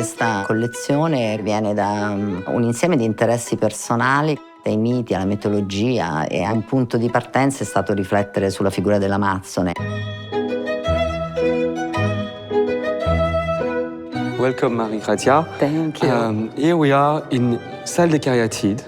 Questa collezione viene da un insieme di interessi personali, dai miti alla mitologia, e un punto di partenza è stato riflettere sulla figura dell'Amazzone. Welcome, Marie-Radia. Thank you. Here we are in Salle des Caryatides,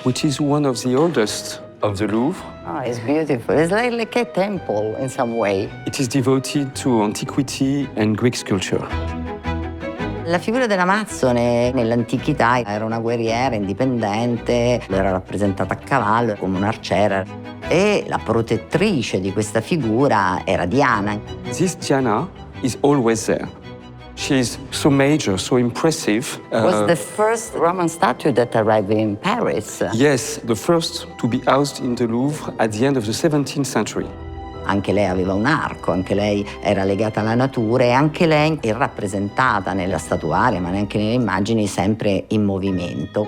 which is one of the oldest of the Louvre. Oh, it's beautiful. It's like a temple in some way. It is devoted to antiquity and Greek sculpture. La figura dell'Amazzone nell'antichità era una guerriera indipendente, era rappresentata a cavallo come un'arciera e la protettrice di questa figura era Diana. This Diana is always there. She is so major, so impressive. Was the first Roman statue that arrived in Paris. Yes, the first to be housed in the Louvre at the end of the 17th century. Anche lei aveva un arco, anche lei era legata alla natura e anche lei è rappresentata nella statuaria, ma neanche nelle immagini, sempre in movimento.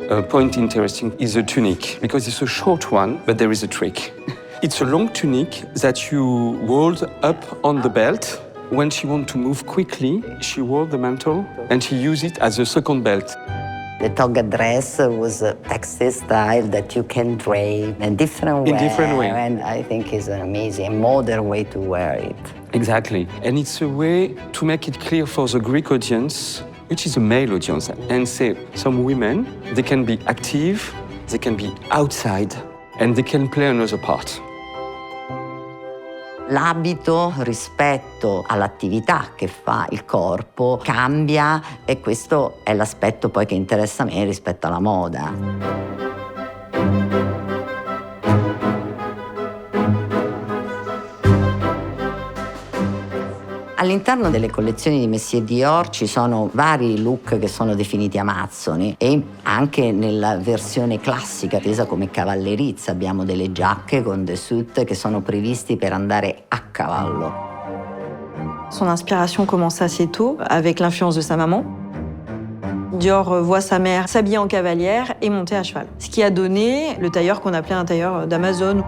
A point interesting is the tunic, because it's a short one, but there is a trick. It's a long tunic that you rolled up on the belt. When she wants to move quickly, she wore the mantle and she used it as a second belt. The toga dress was a Texas style that you can drape in different way. In different way. And I think it's an amazing, modern way to wear it. Exactly. And it's a way to make it clear for the Greek audience, which is a male audience, and say some women, they can be active, they can be outside, and they can play another part. L'abito rispetto all'attività che fa il corpo cambia e questo è l'aspetto poi che interessa a me rispetto alla moda. All'interno delle collezioni di Messier Dior ci sono vari look che sono definiti amazzoni e anche nella versione classica, intesa come cavallerizza, abbiamo delle giacche con des suites che sono previsti per andare a cavallo. Son inspiration commence assez tôt, avec l'influence de sa maman. Dior voit sa mère s'habiller en cavalière et monter à cheval, ce qui a donné le tailleur qu'on appelait un tailleur d'Amazon.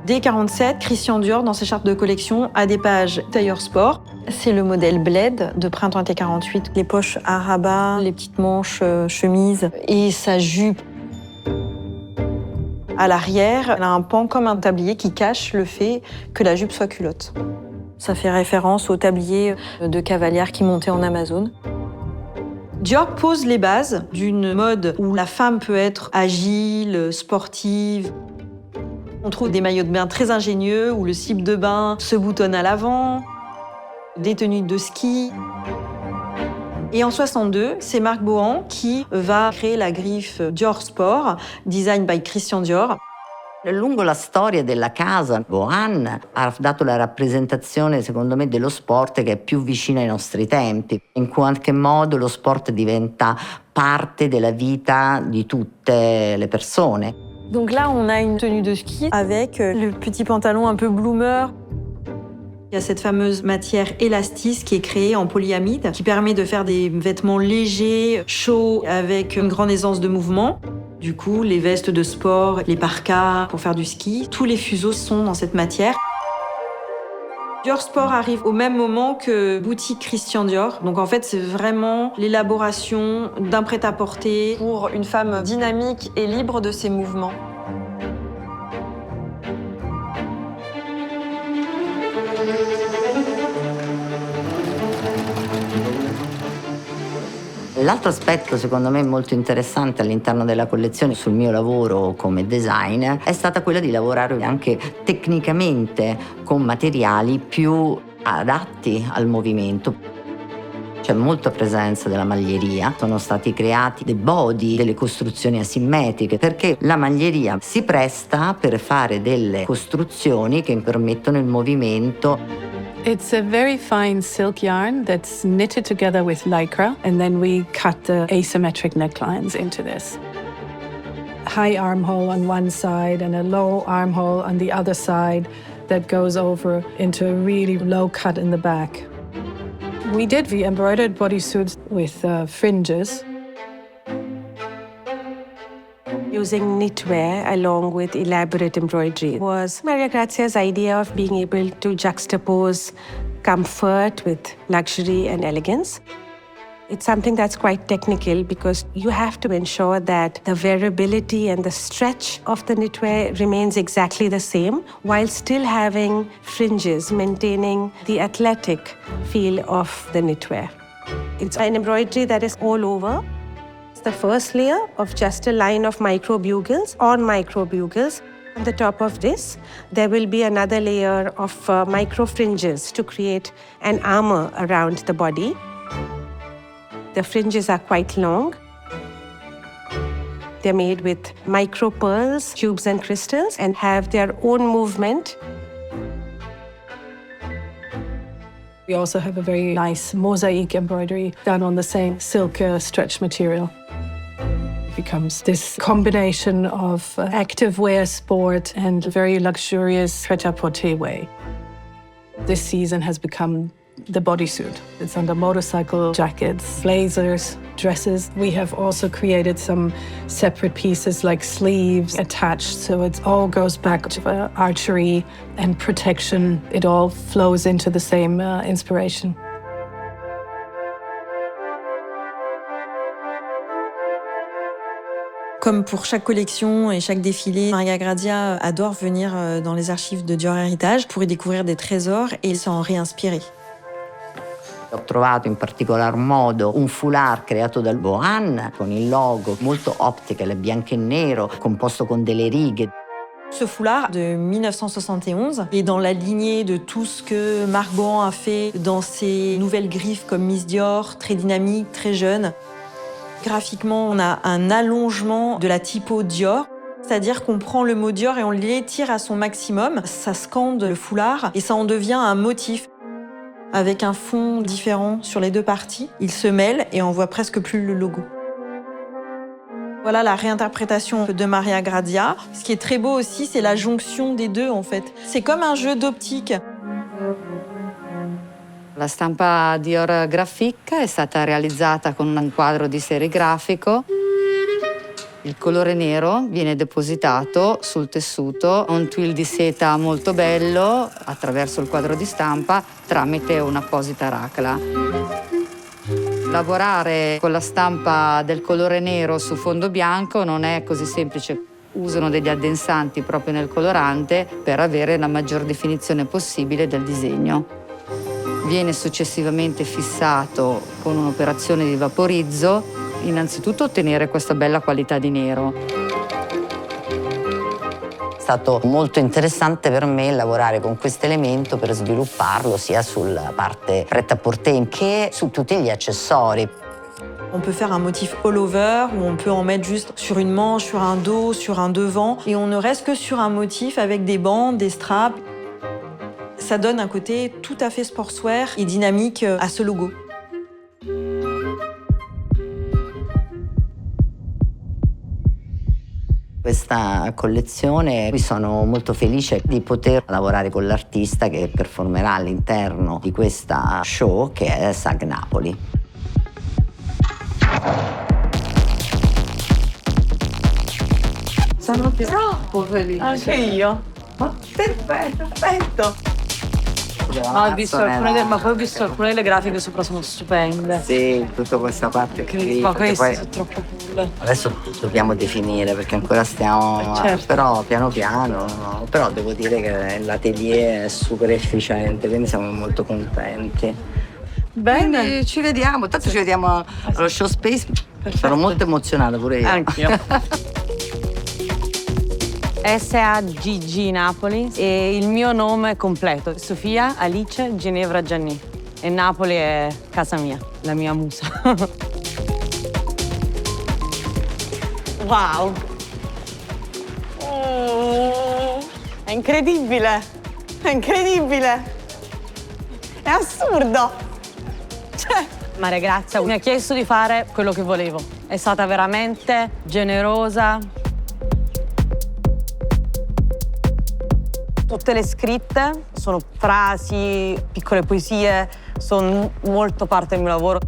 Dès 1947, Christian Dior, dans ses chartes de collection, a des pages tailleur sport. C'est le modèle Bled de printemps été 48. Les poches à rabat, les petites manches chemise et sa jupe. À l'arrière, elle a un pan comme un tablier qui cache le fait que la jupe soit culotte. Ça fait référence au tablier de cavalière qui montait en Amazon. Dior pose les bases d'une mode où la femme peut être agile, sportive. On trouve des maillots de bain très ingénieux où le slip de bain se boutonne à l'avant, des tenues de ski. Et en 1962, c'est Marc Bohan qui va créer la griffe Dior Sport, design by Christian Dior. Lungo la storia della casa, Bohan ha dato la rappresentazione, secondo me, dello sport che è più vicina ai nostri tempi. In qualche modo lo sport diventa parte della vita di tutte le persone. Donc là, on a une tenue de ski avec le petit pantalon un peu bloomer. Il y a cette fameuse matière élastique qui est créée en polyamide, qui permet de faire des vêtements légers, chauds, avec une grande aisance de mouvement. Du coup, les vestes de sport, les parkas pour faire du ski, tous les fuseaux sont dans cette matière. Dior Sport arrive au même moment que boutique Christian Dior. Donc en fait, c'est vraiment l'élaboration d'un prêt-à-porter pour une femme dynamique et libre de ses mouvements. L'altro aspetto, secondo me, molto interessante all'interno della collezione sul mio lavoro come designer è stata quella di lavorare anche tecnicamente con materiali più adatti al movimento. C'è molta presenza della maglieria, sono stati creati dei body, delle costruzioni asimmetriche, perché la maglieria si presta per fare delle costruzioni che permettono il movimento. It's a very fine silk yarn that's knitted together with lycra, and then we cut the asymmetric necklines into this. High armhole on one side and a low armhole on the other side that goes over into a really low cut in the back. We did the embroidered bodysuits with fringes. Using knitwear along with elaborate embroidery was Maria Grazia's idea of being able to juxtapose comfort with luxury and elegance. It's something that's quite technical because you have to ensure that the wearability and the stretch of the knitwear remains exactly the same while still having fringes, maintaining the athletic feel of the knitwear. It's an embroidery that is all over. It's the first layer of just a line of micro bugles on micro bugles. On the top of this, there will be another layer of micro fringes to create an armor around the body. The fringes are quite long. They're made with micro pearls, cubes, and crystals and have their own movement. We also have a very nice mosaic embroidery done on the same silk stretch material. It becomes this combination of active wear, sport, and very luxurious pret-à-porter way. This season has become the bodysuit. It's under motorcycle jackets, blazers, dresses. We have also created some separate pieces like sleeves attached, so it all goes back to archery and protection. It all flows into the same inspiration. Comme pour chaque collection et chaque défilé, Maria Grazia adore venir dans les archives de Dior Heritage pour y découvrir des trésors et s'en réinspirer. Ho trovato in particolar modo un foulard creato dal Bohan con il logo molto optical, bianco e nero, composto con delle righe. Ce foulard de 1971 est dans la lignée de tout ce que Marc Bohan a fait dans ses nouvelles griffes comme Miss Dior, très dynamique, très jeune. Graphiquement, on a un allongement de la typo Dior, c'est-à-dire qu'on prend le mot Dior et on l'étire à son maximum. Ça scande le foulard et ça en devient un motif. Avec un fond différent sur les deux parties, ils se mêlent et on voit presque plus le logo. Voilà la réinterprétation de Maria Grazia. Ce qui est très beau aussi, c'est la jonction des deux en fait. C'est comme un jeu d'optique. La stampa Dior Graphic è stata realizzata con un quadro di serigrafico. Il colore nero viene depositato sul tessuto, un twill di seta molto bello attraverso il quadro di stampa tramite un'apposita racla. Lavorare con la stampa del colore nero su fondo bianco non è così semplice. Usano degli addensanti proprio nel colorante per avere la maggior definizione possibile del disegno. Viene successivamente fissato con un'operazione di vaporizzo, innanzitutto ottenere questa bella qualità di nero. È stato molto interessante per me lavorare con questo elemento per svilupparlo sia sulla parte prêt-à-porter che su tutti gli accessori. On peut faire un motif all over ou on peut en mettre juste sur une manche, sur un dos, sur un devant et on ne reste que sur un motif avec des bandes, des straps. Ça donne un côté tout à fait sportswear et dynamique à ce logo. Questa collezione, mi sono molto felice di poter lavorare con l'artista che performerà all'interno di questa show che è Sag Napoli. Sono troppo felice. Anche io. Ma perfetto. Ma ho visto alcune delle grafiche sopra sono stupende. Sì, tutta questa parte qui. Ma queste poi sono troppo cool. adesso dobbiamo definire perché ancora stiamo. Certo. Però piano piano. Però devo dire che l'atelier è super efficiente, quindi siamo molto contenti. Bene. Quindi ci vediamo, tanto ci vediamo allo show space. Sono molto emozionata pure io. Anch'io. SAGG Napoli e il mio nome completo, Sofia Alice Ginevra Gianni. E Napoli è casa mia, la mia musa. Wow! È incredibile! È incredibile! È assurdo! Cioè, Maria Grazia mi ha chiesto di fare quello che volevo. È stata veramente generosa. Tutte le scritte sono frasi, piccole poesie, sono molto parte del mio lavoro.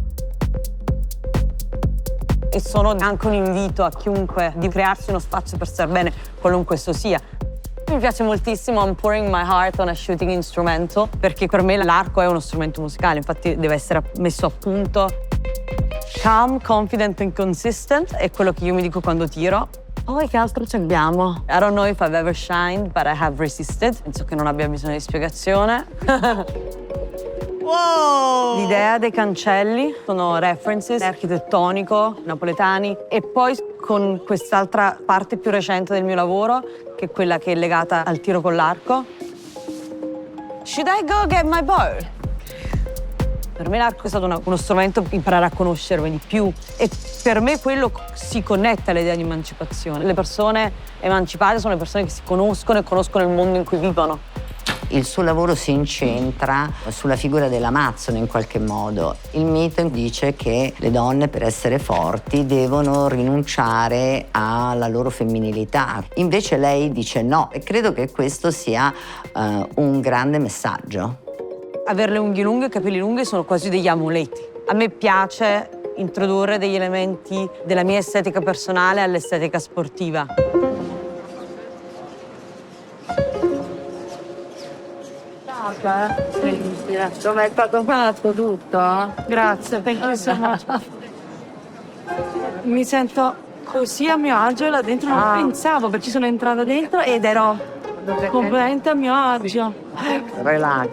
E sono anche un invito a chiunque di crearsi uno spazio per star bene, qualunque esso sia. Mi piace moltissimo I'm pouring my heart on a shooting instrumental, perché per me l'arco è uno strumento musicale, infatti deve essere messo a punto. Calm, confident and consistent è quello che io mi dico quando tiro. Poi che altro ci abbiamo? I don't know if I've ever shined, but I have resisted. Penso che non abbia bisogno di spiegazione. Wow! L'idea dei cancelli sono references architettonico, napoletani, e poi con quest'altra parte più recente del mio lavoro, che è quella che è legata al tiro con l'arco. Should I go get my bow? Per me l'arco è stato uno strumento per imparare a conoscermi di più, e per me quello si connette all'idea di emancipazione. Le persone emancipate sono le persone che si conoscono e conoscono il mondo in cui vivono. Il suo lavoro si incentra sulla figura dell'Amazzone in qualche modo. Il mito dice che le donne, per essere forti, devono rinunciare alla loro femminilità. Invece lei dice no, e credo che questo sia un grande messaggio. Avere le unghie lunghe e i capelli lunghi sono quasi degli amuleti. A me piace introdurre degli elementi della mia estetica personale all'estetica sportiva. Dove è stato fatto tutto? Grazie, thank you so much. Mi sento così a mio agio là dentro, non pensavo, perché sono entrata dentro ed ero completamente a mio agio. Relax.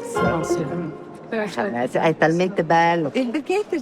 È talmente bello. Il biglietto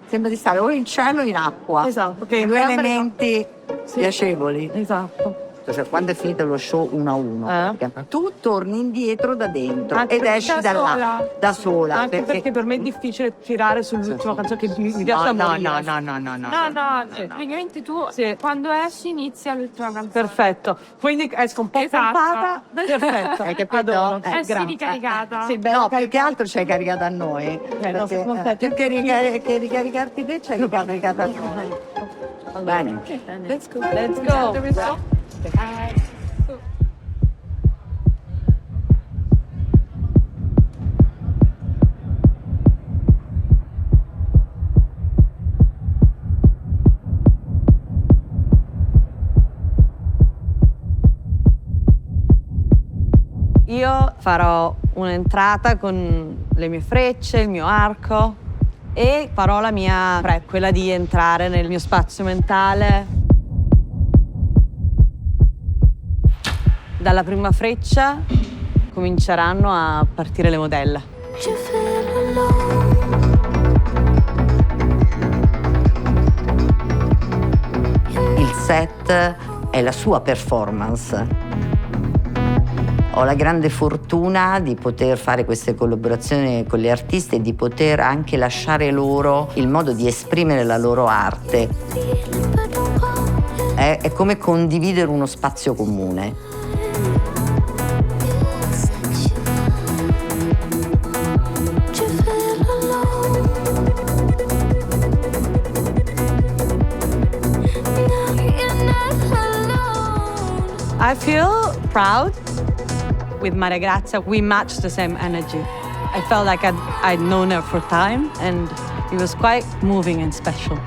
sembra di stare o in cielo o in acqua. Esatto. Due elementi piacevoli. Esatto. Cioè, quando è finito lo show 1-1, tu torni indietro da dentro ed esci da sola. Anche perché per me è difficile tirare sull'ultima canzone che mi piace morire. No, praticamente tu quando esci inizia l'ultima canzone. Perfetto. Quindi esco un po' pompata. Perfetto. Hai capito? Adoro. Sì, ricaricata. Sì, no, più che altro c'hai caricato a noi. Più che ricaricarti te, c'hai ricaricato a noi. Va bene. Let's go. Let's go. Io farò un'entrata con le mie frecce, il mio arco, e farò la mia prep, quella di entrare nel mio spazio mentale. Dalla prima freccia cominceranno a partire le modelle. Il set è la sua performance. Ho la grande fortuna di poter fare queste collaborazioni con le artiste e di poter anche lasciare loro il modo di esprimere la loro arte. È come condividere uno spazio comune. I feel proud. With Maria Grazia, we matched the same energy. I felt like I'd known her for time, and it was quite moving and special.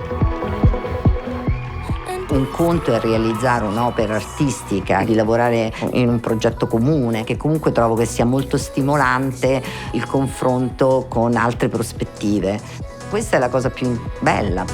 Un conto è realizzare un'opera artistica, di lavorare in un progetto comune, che comunque trovo che sia molto stimolante il confronto con altre prospettive. Questa è la cosa più bella.